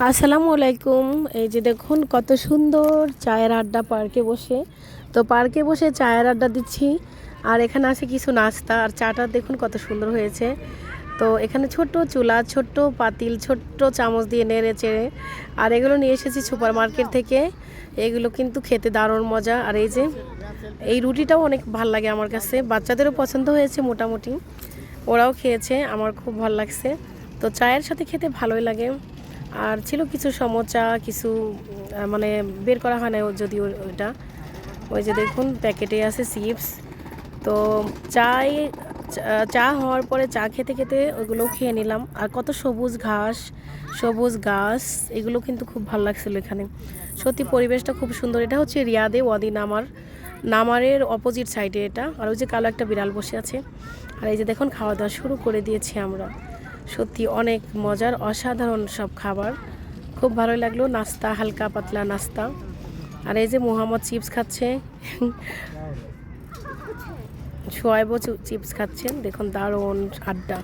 আসসালামু আলাইকুম। এই যে দেখুন কত সুন্দর চায়ের আড্ডা পার্কে বসে। তো পার্কে বসে চায়ের আড্ডা দিচ্ছি, আর এখানে আছে কিছু নাস্তা, আর চাটা দেখুন কত সুন্দর হয়েছে। তো এখানে ছোট্ট চুলা, ছোট্ট পাতিল, ছোট্ট চামচ দিয়ে নেড়ে চেড়ে, আর এগুলো নিয়ে এসেছি সুপার মার্কেট থেকে। এগুলো কিন্তু খেতে দারুণ মজা। আর এই যে এই রুটিটাও অনেক ভাল লাগে আমার কাছে, বাচ্চাদেরও পছন্দ হয়েছে মোটামুটি, ওরাও খেয়েছে, আমার খুব ভালো লাগছে। তো চায়ের সাথে খেতে ভালোই লাগে। আর ছিল কিছু সমোচা, কিছু মানে বের করা হয় না যদিও ওইটা। ওই যে দেখুন প্যাকেটে আছে চিপস। তো চায় চা হওয়ার পরে চা খেতে খেতে ওইগুলো খেয়ে নিলাম। আর কত সবুজ ঘাস, সবুজ গাছ, এগুলো কিন্তু খুব ভালো লাগছিল এখানে। সত্যি পরিবেশটা খুব সুন্দর। এটা হচ্ছে রিয়াদে ওয়াদি নামারের অপোজিট সাইডে এটা। আর ওই যে কালো একটা বিড়াল বসে আছে। আর এই যে দেখুন খাওয়া দাওয়া শুরু করে দিয়েছি আমরা। সত্যি অনেক মজার, অসাধারণ সব খাবার, খুব ভালো লাগলো। নাস্তা, হালকা পাতলা নাস্তা। আর এই যে মোহাম্মদ চিপস খাচ্ছে, সোয়াইবও চিপস খাচ্ছেন, দেখুন দারুণ আড্ডা।